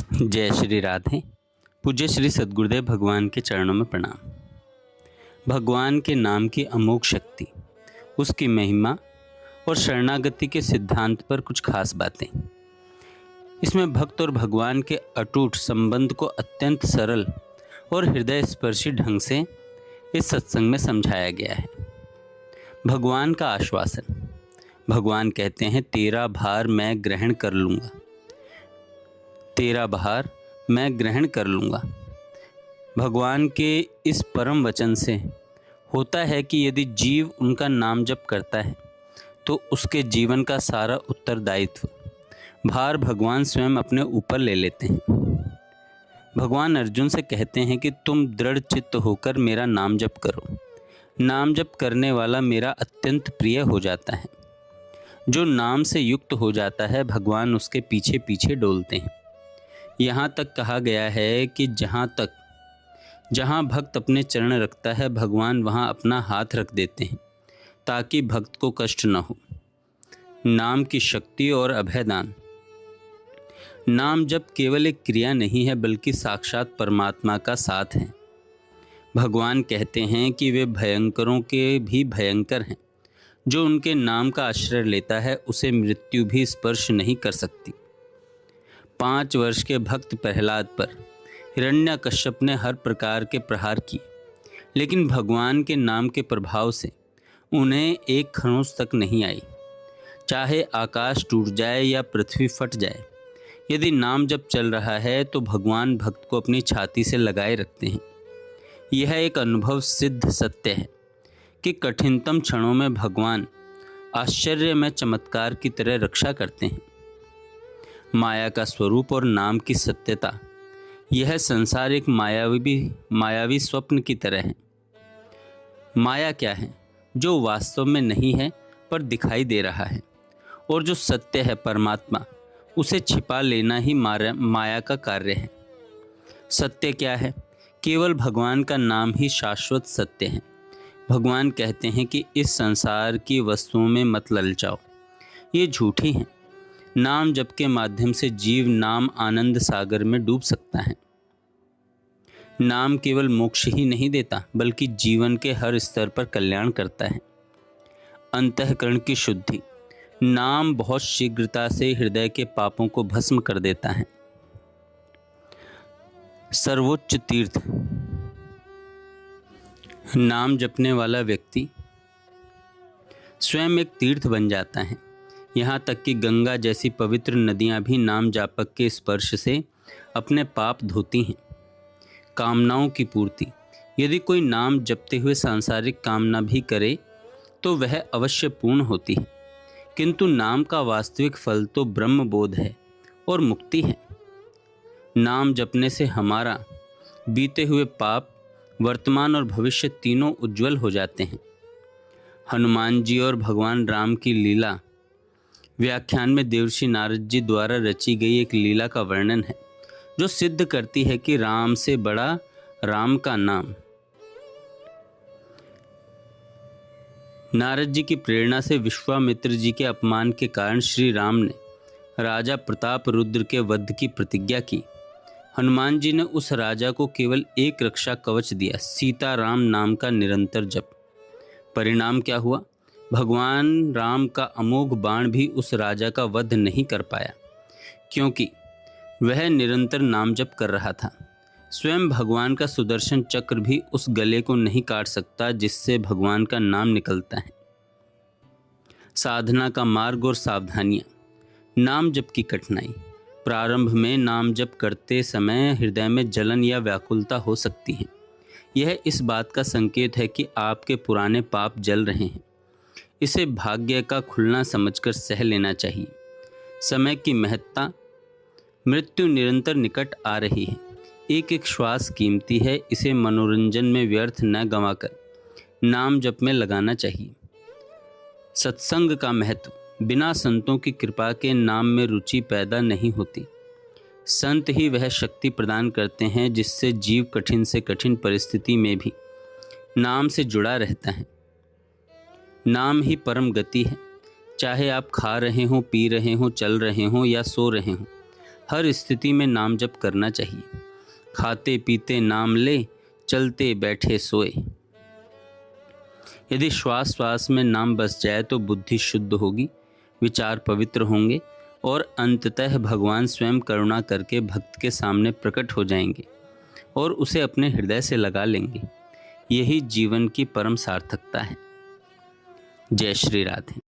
जय श्री राधे। पूज्य श्री सद्गुरुदेव भगवान के चरणों में प्रणाम। भगवान के नाम की अमोघ शक्ति, उसकी महिमा और शरणागति के सिद्धांत पर कुछ खास बातें। इसमें भक्त और भगवान के अटूट संबंध को अत्यंत सरल और हृदय स्पर्शी ढंग से इस सत्संग में समझाया गया है। भगवान का आश्वासन। भगवान कहते हैं, तेरा भार मैं ग्रहण कर लूँगा, तेरा भार मैं ग्रहण कर लूँगा। भगवान के इस परम वचन से होता है कि यदि जीव उनका नाम जप करता है तो उसके जीवन का सारा उत्तरदायित्व, भार भगवान स्वयं अपने ऊपर ले लेते हैं। भगवान अर्जुन से कहते हैं कि तुम दृढ़ चित्त होकर मेरा नाम जप करो। नाम जप करने वाला मेरा अत्यंत प्रिय हो जाता है। जो नाम से युक्त हो जाता है, भगवान उसके पीछे पीछे डोलते हैं। यहाँ तक कहा गया है कि जहाँ भक्त अपने चरण रखता है, भगवान वहाँ अपना हाथ रख देते हैं ताकि भक्त को कष्ट न हो। नाम की शक्ति और अभयदान। नाम जप केवल एक क्रिया नहीं है, बल्कि साक्षात परमात्मा का साथ है। भगवान कहते हैं कि वे भयंकरों के भी भयंकर हैं। जो उनके नाम का आश्रय लेता है, उसे मृत्यु भी स्पर्श नहीं कर सकती। 5 वर्ष के भक्त प्रहलाद पर हिरण्यकश्यप ने हर प्रकार के प्रहार किए, लेकिन भगवान के नाम के प्रभाव से उन्हें एक खरोंच तक नहीं आई। चाहे आकाश टूट जाए या पृथ्वी फट जाए, यदि नाम जब चल रहा है तो भगवान भक्त को अपनी छाती से लगाए रखते हैं। यह एक अनुभव सिद्ध सत्य है कि कठिनतम क्षणों में भगवान आश्चर्य में चमत्कार की तरह रक्षा करते हैं। माया का स्वरूप और नाम की सत्यता। यह संसार एक मायावी स्वप्न की तरह है। माया क्या है? जो वास्तव में नहीं है पर दिखाई दे रहा है, और जो सत्य है परमात्मा, उसे छिपा लेना ही माया का कार्य है। सत्य क्या है? केवल भगवान का नाम ही शाश्वत सत्य है। भगवान कहते हैं कि इस संसार की वस्तुओं में मत ललचाओ, ये झूठी हैं। नाम जप के माध्यम से जीव नाम आनंद सागर में डूब सकता है। नाम केवल मोक्ष ही नहीं देता, बल्कि जीवन के हर स्तर पर कल्याण करता है। अंतःकरण की शुद्धि। नाम बहुत शीघ्रता से हृदय के पापों को भस्म कर देता है। सर्वोच्च तीर्थ। नाम जपने वाला व्यक्ति स्वयं एक तीर्थ बन जाता है। यहाँ तक कि गंगा जैसी पवित्र नदियाँ भी नाम जापक के स्पर्श से अपने पाप धोती हैं। कामनाओं की पूर्ति। यदि कोई नाम जपते हुए सांसारिक कामना भी करे तो वह अवश्य पूर्ण होती है, किंतु नाम का वास्तविक फल तो ब्रह्म बोध है और मुक्ति है। नाम जपने से हमारा बीते हुए पाप, वर्तमान और भविष्य तीनों उज्जवल हो जाते हैं। हनुमान जी और भगवान राम की लीला व्याख्यान में देवर्षि नारद जी द्वारा रची गई एक लीला का वर्णन है, जो सिद्ध करती है कि राम से बड़ा राम का नाम। नारद जी की प्रेरणा से विश्वामित्र जी के अपमान के कारण श्री राम ने राजा प्रताप रुद्र के वध की प्रतिज्ञा की। हनुमान जी ने उस राजा को केवल एक रक्षा कवच दिया, सीताराम नाम का निरंतर जप। परिणाम क्या हुआ? भगवान राम का अमोघ बाण भी उस राजा का वध नहीं कर पाया, क्योंकि वह निरंतर नाम जप कर रहा था। स्वयं भगवान का सुदर्शन चक्र भी उस गले को नहीं काट सकता जिससे भगवान का नाम निकलता है। साधना का मार्ग और सावधानियाँ। नाम जप की कठिनाई। प्रारंभ में नाम जप करते समय हृदय में जलन या व्याकुलता हो सकती है। यह इस बात का संकेत है कि आपके पुराने पाप जल रहे हैं। इसे भाग्य का खुलना समझकर सह लेना चाहिए। समय की महत्ता। मृत्यु निरंतर निकट आ रही है। एक एक श्वास कीमती है, इसे मनोरंजन में व्यर्थ न गंवाकर नाम जप में लगाना चाहिए। सत्संग का महत्व। बिना संतों की कृपा के नाम में रुचि पैदा नहीं होती। संत ही वह शक्ति प्रदान करते हैं जिससे जीव कठिन से कठिन परिस्थिति में भी नाम से जुड़ा रहता है। नाम ही परम गति है। चाहे आप खा रहे हों, पी रहे हों, चल रहे हों या सो रहे हों, हर स्थिति में नाम जप करना चाहिए। खाते पीते नाम ले, चलते बैठे सोए। यदि श्वास श्वास में नाम बस जाए तो बुद्धि शुद्ध होगी, विचार पवित्र होंगे और अंततः भगवान स्वयं करुणा करके भक्त के सामने प्रकट हो जाएंगे और उसे अपने हृदय से लगा लेंगे। यही जीवन की परम सार्थकता है। जय श्री राधे।